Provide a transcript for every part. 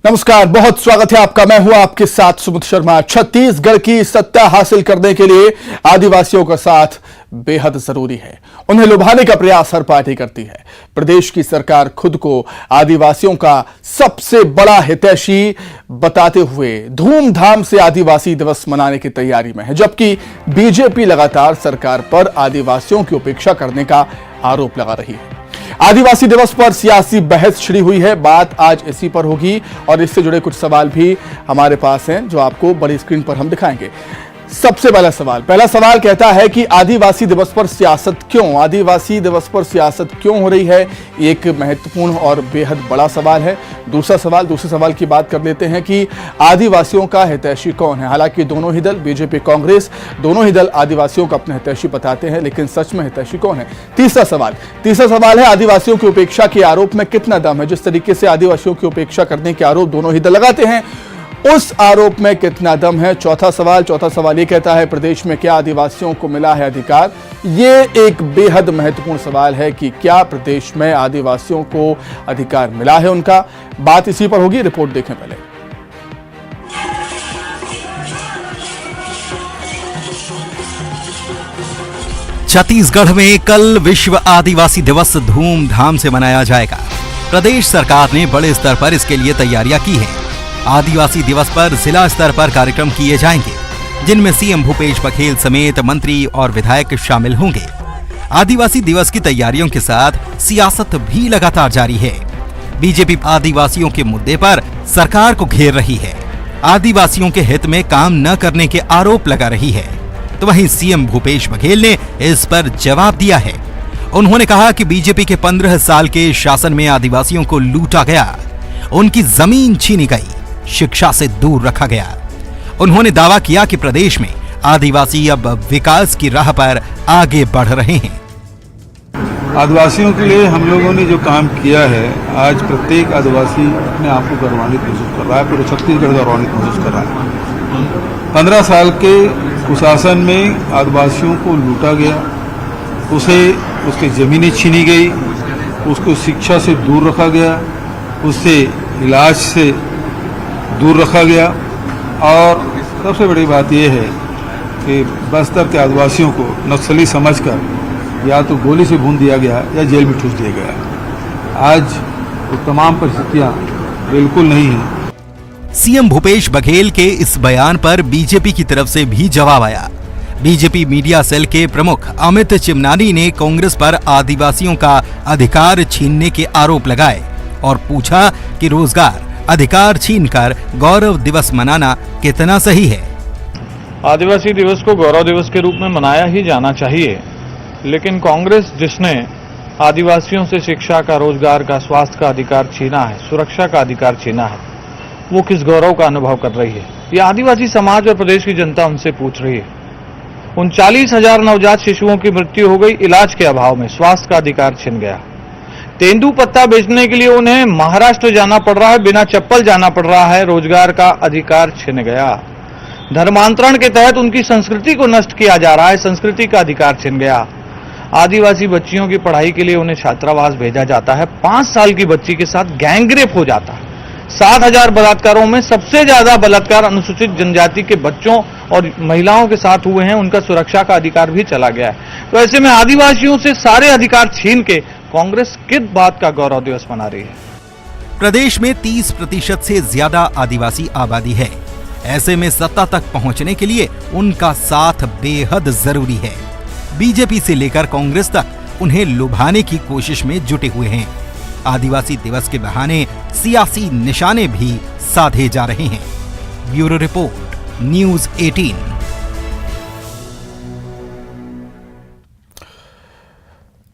नमस्कार, बहुत स्वागत है आपका। मैं हूं आपके साथ सुमित शर्मा। छत्तीसगढ़ की सत्ता हासिल करने के लिए आदिवासियों का साथ बेहद जरूरी है। उन्हें लुभाने का प्रयास हर पार्टी करती है। प्रदेश की सरकार खुद को आदिवासियों का सबसे बड़ा हितैषी बताते हुए धूमधाम से आदिवासी दिवस मनाने की तैयारी में है, जबकि बीजेपी लगातार सरकार पर आदिवासियों की उपेक्षा करने का आरोप लगा रही है। आदिवासी दिवस पर सियासी बहस छिड़ी हुई है। बात आज इसी पर होगी और इससे जुड़े कुछ सवाल भी हमारे पास हैं जो आपको बड़ी स्क्रीन पर हम दिखाएंगे। सबसे पहला सवाल कहता है कि आदिवासी दिवस पर सियासत क्यों? आदिवासी दिवस पर सियासत क्यों हो रही है? एक महत्वपूर्ण और बेहद बड़ा सवाल है। दूसरे सवाल की बात कर लेते हैं कि आदिवासियों का हितैषी कौन है? हालांकि दोनों ही दल, बीजेपी, कांग्रेस, दोनों ही दल आदिवासियों को अपने हितैषी बताते हैं, लेकिन सच में हितैषी कौन है? तीसरा सवाल है आदिवासियों की उपेक्षा के आरोप में कितना दम है? जिस तरीके से आदिवासियों की उपेक्षा करने के आरोप दोनों ही दल लगाते हैं, उस आरोप में कितना दम है? चौथा सवाल ये कहता है प्रदेश में क्या आदिवासियों को मिला है अधिकार? ये एक बेहद महत्वपूर्ण सवाल है कि क्या प्रदेश में आदिवासियों को अधिकार मिला है उनका? बात इसी पर होगी। रिपोर्ट देखें पहले। छत्तीसगढ़ में कल विश्व आदिवासी दिवस धूमधाम से मनाया जाएगा। प्रदेश सरकार ने बड़े स्तर पर इसके लिए तैयारियां की हैं। आदिवासी दिवस पर जिला स्तर पर कार्यक्रम किए जाएंगे, जिनमें सीएम भूपेश बघेल समेत मंत्री और विधायक शामिल होंगे। आदिवासी दिवस की तैयारियों के साथ सियासत भी लगातार जारी है। बीजेपी आदिवासियों के मुद्दे पर सरकार को घेर रही है, आदिवासियों के हित में काम न करने के आरोप लगा रही है। तो वहीं सीएम भूपेश बघेल ने इस पर जवाब दिया है। उन्होंने कहा कि बीजेपी के 15 साल के शासन में आदिवासियों को लूटा गया, उनकी जमीन छीनी गई, शिक्षा से दूर रखा गया। उन्होंने दावा किया कि प्रदेश में आदिवासी अब विकास की राह पर आगे बढ़ रहे हैं। आदिवासियों के लिए हम लोगों ने जो काम किया है, आज प्रत्येक आदिवासी अपने आप को गौरवान्वित महसूस कर रहा है, पूरे छत्तीसगढ़ गौरवान्वित महसूस कर रहा है। 15 साल के कुशासन में आदिवासियों को लूटा गया, उसे उसकी ज़मीनें छीनी गई, उसको शिक्षा से दूर रखा गया, उससे इलाज से दूर रखा गया। और सबसे बड़ी बात यह है कि बस्तर के आदिवासियों को नक्सली समझकर या तो गोली से भून दिया गया या जेल में ठूस दिया गया। आज वो तमाम परिस्थितियां बिल्कुल नहीं हैं। सीएम भूपेश बघेल के इस बयान पर बीजेपी की तरफ से भी जवाब आया। बीजेपी मीडिया सेल के प्रमुख अमित चिमनानी ने कांग्रेस पर आदिवासियों का अधिकार छीनने के आरोप लगाए और पूछा कि रोजगार अधिकार छीनकर गौरव दिवस मनाना कितना सही है। आदिवासी दिवस को गौरव दिवस के रूप में मनाया ही जाना चाहिए, लेकिन कांग्रेस जिसने आदिवासियों से शिक्षा का, रोजगार का, स्वास्थ्य का अधिकार छीना है, सुरक्षा का अधिकार छीना है, वो किस गौरव का अनुभव कर रही है? ये आदिवासी समाज और प्रदेश की जनता उनसे पूछ रही है। 39,000 नवजात शिशुओं की मृत्यु हो गई इलाज के अभाव में, स्वास्थ्य का अधिकार छिन गया। तेंदू पत्ता बेचने के लिए उन्हें महाराष्ट्र जाना पड़ रहा है, बिना चप्पल जाना पड़ रहा है, रोजगार का अधिकार छिन गया। धर्मांतरण के तहत उनकी संस्कृति को नष्ट किया जा रहा है, संस्कृति का अधिकार छिन गया। आदिवासी बच्चियों की पढ़ाई के लिए उन्हें छात्रावास भेजा जाता है, 5 साल की बच्ची के साथ गैंगरेप हो जाता है। 7,000 बलात्कारों में सबसे ज्यादा बलात्कार अनुसूचित जनजाति के बच्चों और महिलाओं के साथ हुए हैं, उनका सुरक्षा का अधिकार भी चला गया है। तो ऐसे में आदिवासियों से सारे अधिकार छीन के कांग्रेस किस बात का गौरव दिवस मना रही है? प्रदेश में 30% से ज्यादा आदिवासी आबादी है। ऐसे में सत्ता तक पहुंचने के लिए उनका साथ बेहद जरूरी है। बीजेपी से लेकर कांग्रेस तक उन्हें लुभाने की कोशिश में जुटे हुए हैं। आदिवासी दिवस के बहाने सियासी निशाने भी साधे जा रहे हैं। Bureau report, news 18।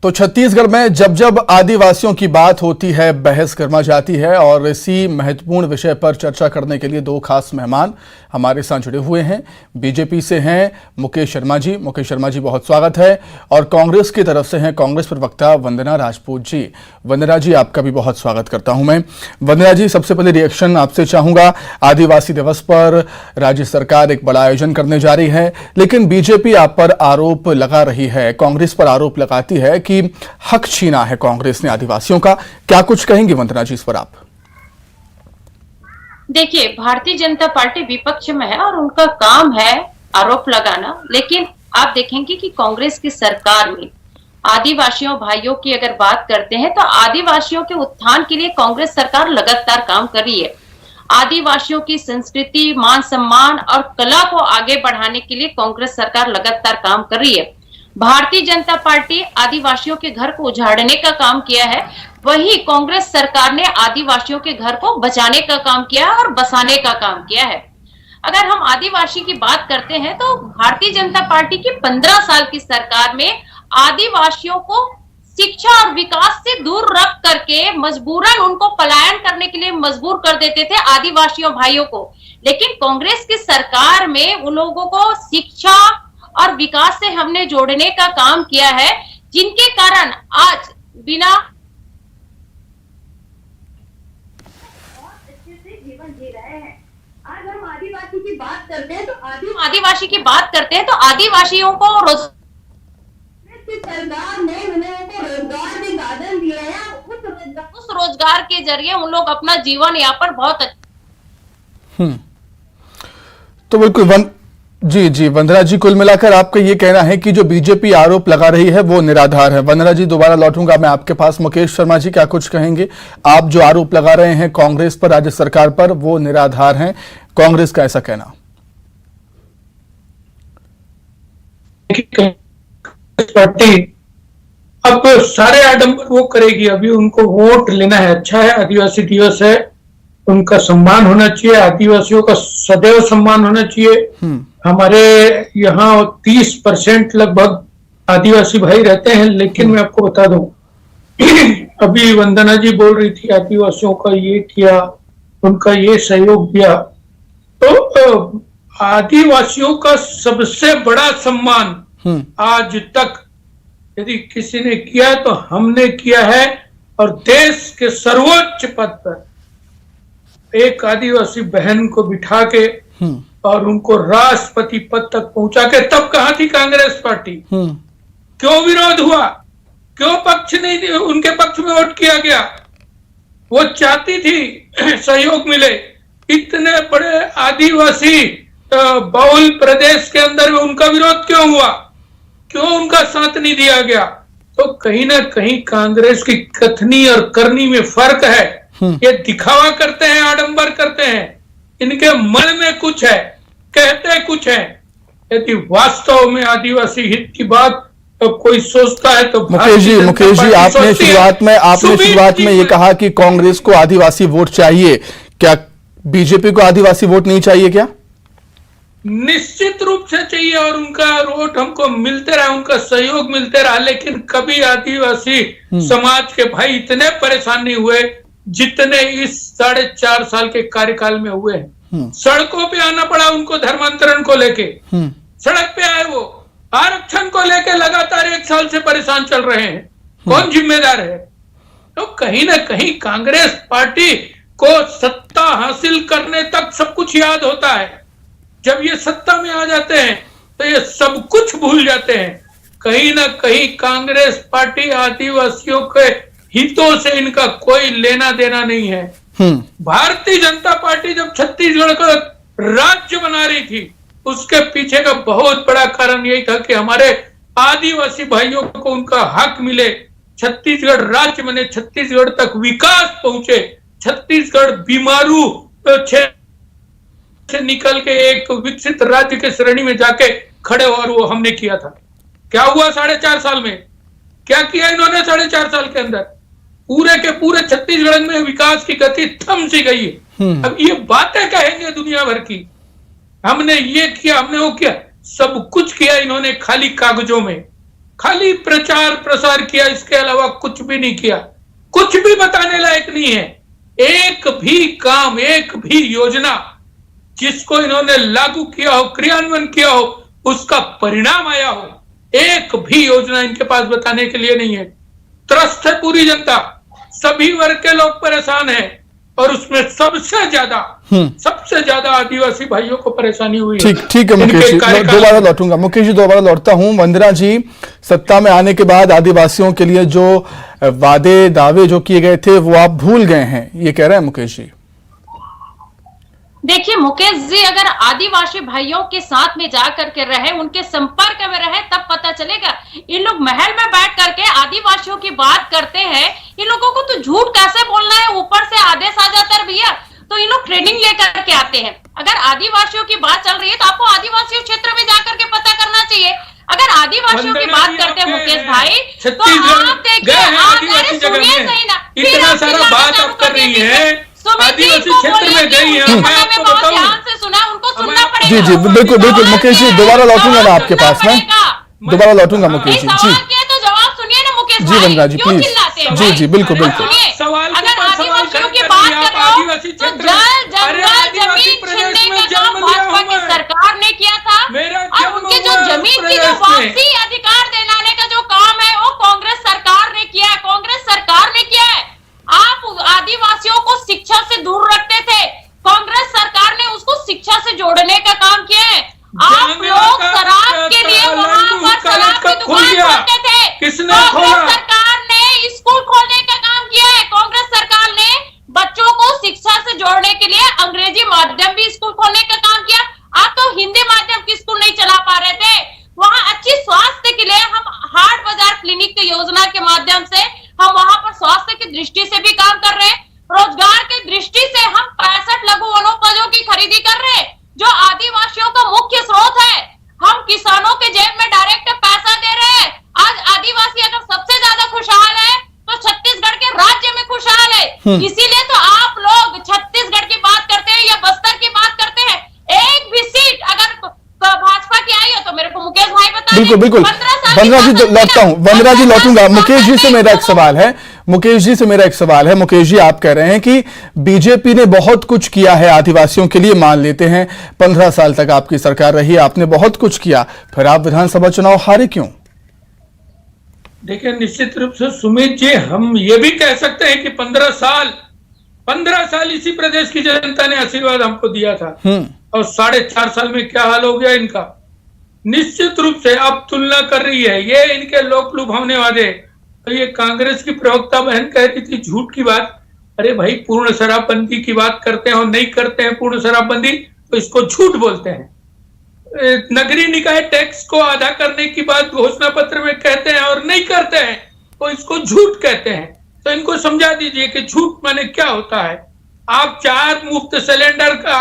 तो छत्तीसगढ़ में जब जब आदिवासियों की बात होती है, बहस गरमा जाती है और इसी महत्वपूर्ण विषय पर चर्चा करने के लिए दो खास मेहमान हमारे साथ जुड़े हुए हैं। बीजेपी से हैं मुकेश शर्मा जी। मुकेश शर्मा जी, बहुत स्वागत है। और कांग्रेस की तरफ से हैं कांग्रेस प्रवक्ता वंदना राजपूत जी। वंदना जी, आपका भी बहुत स्वागत करता हूं मैं। वंदना जी, सबसे पहले रिएक्शन आपसे चाहूंगा। आदिवासी दिवस पर राज्य सरकार एक बड़ा आयोजन करने जा रही है, लेकिन बीजेपी आप पर आरोप लगा रही है, कांग्रेस पर आरोप लगाती है कि हक छीना है कांग्रेस ने आदिवासियों का। क्या कुछ कहेंगे वंदना जी इस पर आप? देखिए, भारतीय जनता पार्टी विपक्ष में है और उनका काम है आरोप लगाना, लेकिन आप देखेंगे कि कांग्रेस की सरकार में आदिवासियों भाइयों की अगर बात करते हैं तो आदिवासियों के उत्थान के लिए कांग्रेस सरकार लगातार काम कर रही है। आदिवासियों की संस्कृति, मान सम्मान और कला को आगे बढ़ाने के लिए कांग्रेस सरकार लगातार काम कर रही है। भारतीय जनता पार्टी आदिवासियों के घर को उजाड़ने का काम किया है, वही कांग्रेस सरकार ने आदिवासियों के घर को बचाने का काम किया है और बसाने का काम किया है। अगर हम आदिवासी की बात करते हैं तो भारतीय जनता पार्टी की 15 साल की सरकार में आदिवासियों को शिक्षा और विकास से दूर रख करके मजबूरन उनको पलायन करने के लिए मजबूर कर देते थे आदिवासियों भाइयों को। लेकिन कांग्रेस की सरकार में उन लोगों को शिक्षा और विकास से हमने जोड़ने का काम किया है, जिनके कारण आज बिना अच्छे से जीवन जी रहे हैं। आज हम आदिवासी की बात करते हैं तो आदिवासियों को सरकार ने उनको रोजगार के साधन दिए हैं। उस रोजगार के जरिए उन लोग अपना जीवन यापन बहुत अच्छा। तो बिल्कुल जी वंदना जी, कुल मिलाकर आपका ये कहना है कि जो बीजेपी आरोप लगा रही है वो निराधार है। वंदना जी, दोबारा लौटूंगा मैं आपके पास। मुकेश शर्मा जी, क्या कुछ कहेंगे? आप जो आरोप लगा रहे हैं कांग्रेस पर, राज्य सरकार पर, वो निराधार हैं, कांग्रेस का ऐसा कहना? पार्टी अब सारे आडंबर वो करेगी। अभी उनको वोट लेना है। अच्छा है, आदिवासी दिवस है, उनका सम्मान होना चाहिए, आदिवासियों का सदैव सम्मान होना चाहिए। हमारे यहाँ 30% लगभग आदिवासी भाई रहते हैं, लेकिन मैं आपको बता दूं, अभी वंदना जी बोल रही थी आदिवासियों का ये किया, उनका ये सहयोग दिया। तो आदिवासियों का सबसे बड़ा सम्मान आज तक यदि किसी ने किया तो हमने किया है, और देश के सर्वोच्च पद पर एक आदिवासी बहन को बिठा के और उनको राष्ट्रपति पद तक पहुंचा के, तब कहां थी कांग्रेस पार्टी? क्यों विरोध हुआ? क्यों पक्ष नहीं, उनके पक्ष में वोट किया गया? वो चाहती थी सहयोग मिले। इतने बड़े आदिवासी बहुल प्रदेश के अंदर में उनका विरोध क्यों हुआ? क्यों उनका साथ नहीं दिया गया? तो कहीं ना कहीं कांग्रेस की कथनी और करनी में फर्क है। ये दिखावा करते हैं, आडंबर करते हैं, इनके मन में कुछ है, कहते कुछ है। यदि वास्तव में आदिवासी हित की बात तो कोई सोचता है तो मुकेश जी, आपने शुरुआत में ये कहा कि कांग्रेस को आदिवासी वोट चाहिए, क्या बीजेपी को आदिवासी वोट नहीं चाहिए क्या? निश्चित रूप से चाहिए, और उनका वोट हमको मिलते रहा, उनका सहयोग मिलते रहा, लेकिन कभी आदिवासी समाज के भाई इतने परेशान नहीं हुए जितने इस 4.5 साल के कार्यकाल में हुए हैं। सड़कों पे आना पड़ा उनको, धर्मांतरण को लेके सड़क पे आए, वो आरक्षण को लेके लगातार 1 साल से परेशान चल रहे हैं। कौन जिम्मेदार है? तो कहीं ना कहीं कांग्रेस पार्टी को सत्ता हासिल करने तक सब कुछ याद होता है। जब ये सत्ता में आ जाते हैं तो ये सब कुछ भूल जाते हैं। कहीं ना कहीं कांग्रेस पार्टी आदिवासियों के हितों से इनका कोई लेना देना नहीं है। भारतीय जनता पार्टी जब छत्तीसगढ़ का राज्य बना रही थी, उसके पीछे का बहुत बड़ा कारण यही था कि हमारे आदिवासी भाइयों को उनका हक मिले, छत्तीसगढ़ राज्य बने, छत्तीसगढ़ तक विकास पहुंचे, छत्तीसगढ़ बीमारू क्षेत्र से निकल के एक विकसित राज्य के श्रेणी में जाके खड़े हो, और वो हमने किया था। क्या हुआ 4.5 साल में? क्या किया इन्होंने 4.5 साल के अंदर? पूरे के पूरे छत्तीसगढ़ में विकास की गति थम सी गई है। अब ये बातें कहेंगे दुनिया भर की, हमने ये किया, हमने वो किया, सब कुछ किया इन्होंने खाली कागजों में, खाली प्रचार प्रसार किया, इसके अलावा कुछ भी नहीं किया। कुछ भी बताने लायक नहीं है। एक भी काम, एक भी योजना जिसको इन्होंने लागू किया हो, क्रियान्वयन किया हो, उसका परिणाम आया हो, एक भी योजना इनके पास बताने के लिए नहीं है। त्रस्त है पूरी जनता, सभी वर्ग के लोग परेशान हैं, और उसमें सबसे ज्यादा आदिवासी भाइयों को परेशानी हुई है। ठीक है मुकेश जी, दोबारा लौटूंगा। मुकेश जी, दोबारा लौटता हूं। वंदना जी, सत्ता में आने के बाद आदिवासियों के लिए जो वादे दावे जो किए गए थे वो आप भूल गए हैं, ये कह रहे हैं मुकेश जी? देखिए मुकेश जी, अगर आदिवासी भाइयों के साथ में जाकर के रहे, उनके संपर्क में रहे, तब पता चलेगा। इन लोग महल में बैठ करके आदिवासियों की बात करते हैं। इन लोगों को तो झूठ कैसे बोलना है, ऊपर से आदेश आ जाता है भैया। तो इन लोग ट्रेनिंग लेकर के आते हैं। अगर आदिवासियों की बात चल रही है तो आपको आदिवासी क्षेत्र में जाकर के पता करना चाहिए। अगर आदिवासियों की बात करते हैं मुकेश भाई, तो आप देखिए, सुनिए सही ना, इतना सारा बात आप कर रही है, आदिवासी क्षेत्र में गई है, मैं आपको बताऊं, ध्यान से सुना, उनको सुनना पड़ेगा। जी जी बिल्कुल बिल्कुल मुकेश जी, दोबारा लौटूंगा मैं आपके पास में, दोबारा लौटूंगा मुकेश जी। जी तो जवाब सुनिए ना मुकेश जी वंदना जी क्यों प्लीज। चिल्लाते हैं जी भाई? जी बिल्कुल बिल्कुल। सुनिए, सवाल के अगर ऊपर सवाल आदिवासियों की कर बात रही है, कर आप रहे हो आदिवासी तो क्षेत्र जल में- जंगल अरे आदिवासी जमीन प्रदेश छीनने में का जन्म काम लिया भाजपा हूं की मैं। सरकार ने किया था, मेरा और जन्म उनके जो हुआ उस जमीन की प्रदेश जो में। वापसी अधिकार दिलाने का जो काम है वो कांग्रेस सरकार ने किया है, कांग्रेस सरकार ने किया है। आप आदिवासियों को शिक्षा से दूर रखते थे, कांग्रेस सरकार ने उसको शिक्षा से जोड़ने का काम किया है। आप लोग शराब के लिए वहां पर शराब की दुकान खोलते थे, किसने कांग्रेस खोला? सरकार ने स्कूल खोलने का काम किया है। कांग्रेस सरकार ने बच्चों को शिक्षा से जोड़ने के लिए अंग्रेजी माध्यम भी स्कूल खोलने का काम किया। आप तो हिंदी माध्यम की स्कूल नहीं चला पा रहे थे। वहां अच्छी स्वास्थ्य के लिए हम हाट बाजार क्लिनिक की योजना के माध्यम से हम वहां पर स्वास्थ्य की दृष्टि से भी काम कर रहे हैं। रोजगार की दृष्टि से हम 65 लघु वनोपजों की खरीदी कर रहे हैं, जो आदिवासियों का मुख्य स्रोत है। हम किसानों के जेब में डायरेक्ट पैसा दे रहे हैं। आज आदिवासी अगर सबसे ज्यादा खुशहाल है तो छत्तीसगढ़ के राज्य में खुशहाल है। इसीलिए तो आप लोग छत्तीसगढ़ की बात करते हैं या बस्तर की बात करते हैं। एक भी सीट अगर भाजपा की आई हो तो मेरे को मुकेश भाई बता दें। बिल्कुल बिल्कुल 15 साल वंदना जी की लौटता हूं, वंदना जी लौटूंगा। मुकेश जी से मेरा एक सवाल है, मुकेश जी से मेरा एक सवाल है। मुकेश जी, आप कह रहे हैं कि बीजेपी ने बहुत कुछ किया है आदिवासियों के लिए, मान लेते हैं 15 साल तक आपकी सरकार रही, आपने बहुत कुछ किया, फिर आप विधानसभा चुनाव हारे क्यों? देखिए, निश्चित रूप से सुमित जी, हम ये भी कह सकते हैं कि 15 साल इसी प्रदेश की जनता ने आशीर्वाद हमको दिया था, और 4.5 साल में क्या हाल हो गया इनका। निश्चित रूप से अब तुलना कर रही है ये इनके लोक लुभावने वादे। तो ये कांग्रेस की प्रवक्ता बहन कह रही थी झूठ की बात। अरे भाई, पूर्ण शराबबंदी की बात करते हैं और नहीं करते हैं पूर्ण शराबबंदी तो इसको झूठ बोलते हैं। नगरीय निकाय टैक्स को आधा करने की बात घोषणा पत्र में कहते हैं और नहीं करते हैं तो इसको झूठ कहते हैं। तो इनको समझा दीजिए कि झूठ माने क्या होता है। आप 4 मुफ्त सिलेंडर का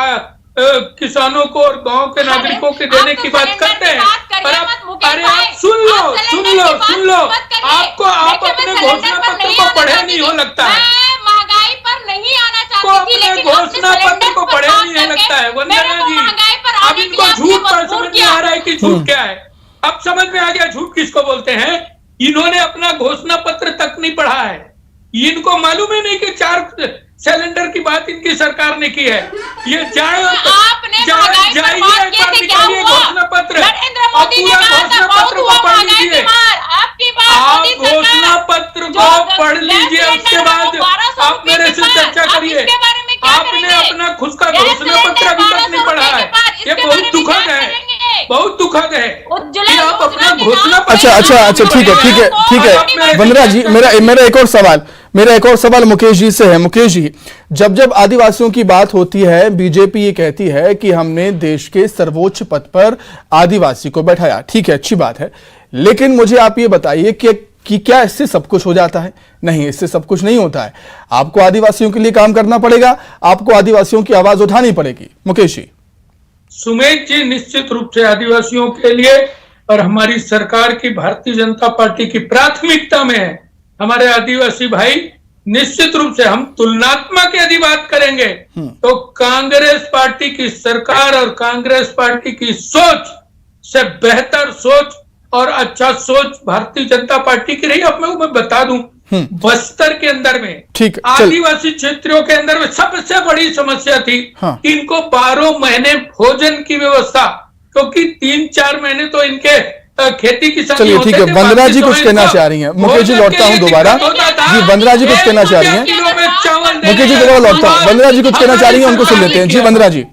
किसानों को और गांव के नागरिकों के देने की बात करते हैं, और अरे आप सुन लो, आपको आप अपने घोषणा पत्र को पढ़े नहीं हो लगता है, महंगाई पर नहीं आना को अपने घोषणा पत्र को पढ़े नहीं लगता है। वंदना जी, अब इनको झूठ पर समझ में आ रहा है कि झूठ क्या है। अब समझ में आ गया झूठ किसको बोलते हैं। इन्होंने अपना घोषणा पत्र तक नहीं पढ़ा है, इनको मालूम ही नहीं कि 4 सिलेंडर की बात इनकी सरकार ने की है। ये जाइए घोषणा पत्र और पूरा घोषणा पत्र को पढ़ लीजिए। आप घोषणा पत्र को पढ़ लीजिए, उसके बाद आप मेरे से चर्चा करिए। आपने अपना खुद का घोषणा पत्र अभी तक नहीं पढ़ा है, ये बहुत दुखद है, बहुत दुखद है कि आप अपना घोषणा पत्र। अच्छा ठीक है वंदना जी, मेरा एक और सवाल मुकेश जी से है। मुकेश जी, जब आदिवासियों की बात होती है, बीजेपी ये कहती है कि हमने देश के सर्वोच्च पद पर आदिवासी को बैठाया, ठीक है, अच्छी बात है, लेकिन मुझे आप ये बताइए कि क्या इससे सब कुछ हो जाता है? नहीं, इससे सब कुछ नहीं होता है। आपको आदिवासियों के लिए काम करना पड़ेगा, आपको आदिवासियों की आवाज उठानी पड़ेगी। मुकेश जी। सुमेश जी, निश्चित रूप से आदिवासियों के लिए और हमारी सरकार की, भारतीय जनता पार्टी की प्राथमिकता में है हमारे आदिवासी भाई। निश्चित रूप से हम तुलनात्मक यदि बात करेंगे तो कांग्रेस पार्टी की सरकार और कांग्रेस पार्टी की सोच से बेहतर सोच और अच्छा सोच भारतीय जनता पार्टी की रही। अब मैं बता दूं, बस्तर के अंदर में आदिवासी क्षेत्रों के अंदर में सबसे बड़ी समस्या थी कि इनको 12 महीने भोजन की व्यवस्था, क्योंकि 3-4 महीने तो इनके खेती किसानी। चलिए ठीक है, वंदना जी कुछ कहना चाह रही हैं। मुकेश जी लौटता हूं दोबारा। जी वंदना जी कुछ कहना चाह रही हैं। मुकेश जी दोबारा लौटता हूं, वंदना जी कुछ कहना चाह रही हैं, उनको सुन लेते हैं। जी वंदना जी।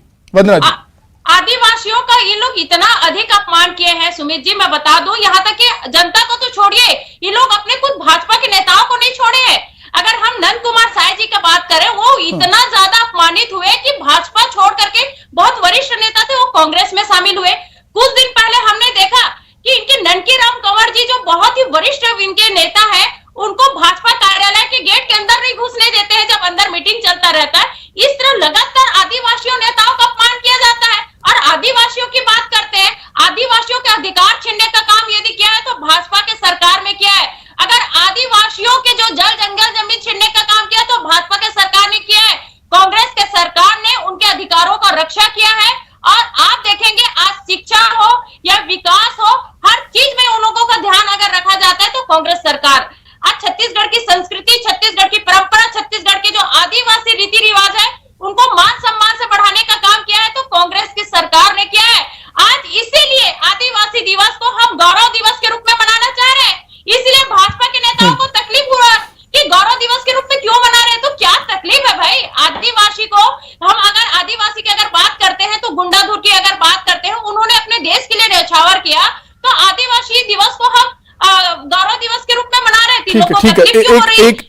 आदिवासियों का ये लोग इतना अधिक अपमान किए हैं सुमित जी, मैं बता दूं, यहाँ तक कि जनता को तो छोड़िए, ये लोग अपने खुद भाजपा के नेताओं को नहीं छोड़े हैं। अगर हम नंद कुमार साय जी की बात करें, वो इतना ज्यादा अपमानित हुए कि भाजपा छोड़ करके बहुत वरिष्ठ नेता थे वो कांग्रेस में शामिल हुए। कुछ दिन पहले हमने देखा कि इनके ननकी राम कंवर जी जो बहुत ही वरिष्ठ इनके नेता है, उनको भाजपा कार्यालय के गेट के अंदर नहीं घुसने देते हैं जब अंदर मीटिंग चलता रहता है। इस तरह लगातार आदिवासियों नेताओं का अपमान किया जाता है। और आदिवासियों की बात करते हैं, आदिवासियों के अधिकार छीनने का काम यदि किया है तो भाजपा के सरकार में किया है। अगर आदिवासियों के जो जल जंगल जमीन छीनने का काम किया तो भाजपा के सरकार ने किया है। कांग्रेस के सरकार ने उनके अधिकारों का रक्षा किया है। और आप देखेंगे आज शिक्षा हो या विकास हो, हर चीज में उन लोगों का ध्यान अगर रखा जाता है तो कांग्रेस सरकार। आज छत्तीसगढ़ की संस्कृति, छत्तीसगढ़ की परंपरा, छत्तीसगढ़ के जो आदिवासी रीति रिवाज है उनको मान सम्मान से बढ़ाने का काम किया है तो कांग्रेस की सरकार ने किया है। आज इसीलिए आदिवासी दिवस को हम गौरव दिवस के रूप में मनाना चाह रहे हैं। इसलिए भाजपा के नेताओं को तकलीफ हुआ कि गौरव दिवस के रूप में क्यों मना रहे हैं। तो क्या तकलीफ है भाई आदिवासी को? हम अगर आदिवासी की अगर बात करते हैं तो गुंडाधुर की अगर बात करते हैं, उन्होंने अपने देश के लिए न्यौछावर किया, तो आदिवासी दिवस को हम गौरव दिवस के रूप में मना रहे थे। ठीक है,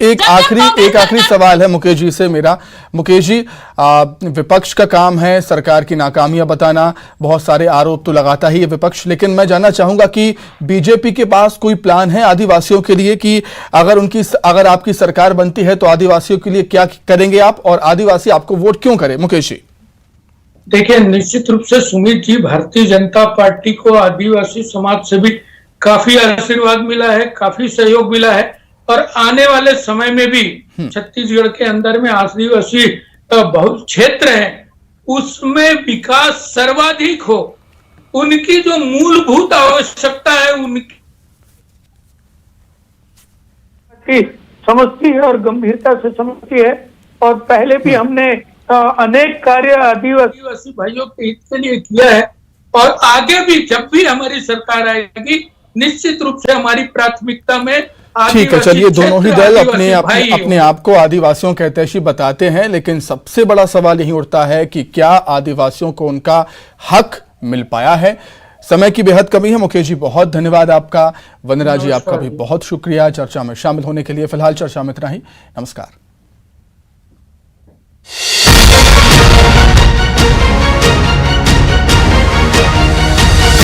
एक आखिरी सवाल है मुकेश जी से मेरा। मुकेश जी, विपक्ष का काम है सरकार की नाकामियां बताना, बहुत सारे आरोप तो लगाता ही है विपक्ष, लेकिन मैं जानना चाहूंगा कि बीजेपी के पास कोई प्लान है आदिवासियों के लिए कि अगर आपकी सरकार बनती है तो आदिवासियों के लिए क्या करेंगे आप, और आदिवासी आपको वोट क्यों करे? मुकेश जी देखिए, निश्चित रूप से सुमित जी, भारतीय जनता पार्टी को आदिवासी समाज से भी काफी आशीर्वाद मिला है, काफी सहयोग मिला है। और आने वाले समय में भी छत्तीसगढ़ के अंदर में आदिवासी बहुत क्षेत्र है, उसमें विकास सर्वाधिक हो, उनकी जो मूलभूत आवश्यकता है उनकी समझती है और गंभीरता से समझती है। और पहले भी हमने अनेक कार्य आदिवासी भाइयों के हित के लिए किया है और आगे भी जब भी हमारी सरकार आएगी निश्चित रूप से हमारी प्राथमिकता में। ठीक है, चलिए, दोनों ही दल अपने आप को आदिवासियों के हितैषी बताते हैं, लेकिन सबसे बड़ा सवाल यही उठता है कि क्या आदिवासियों को उनका हक मिल पाया है? समय की बेहद कमी है। मुकेश जी बहुत धन्यवाद आपका। वंदना जी आपका भी बहुत शुक्रिया चर्चा में शामिल होने के लिए। फिलहाल चर्चा में इतना ही। नमस्कार।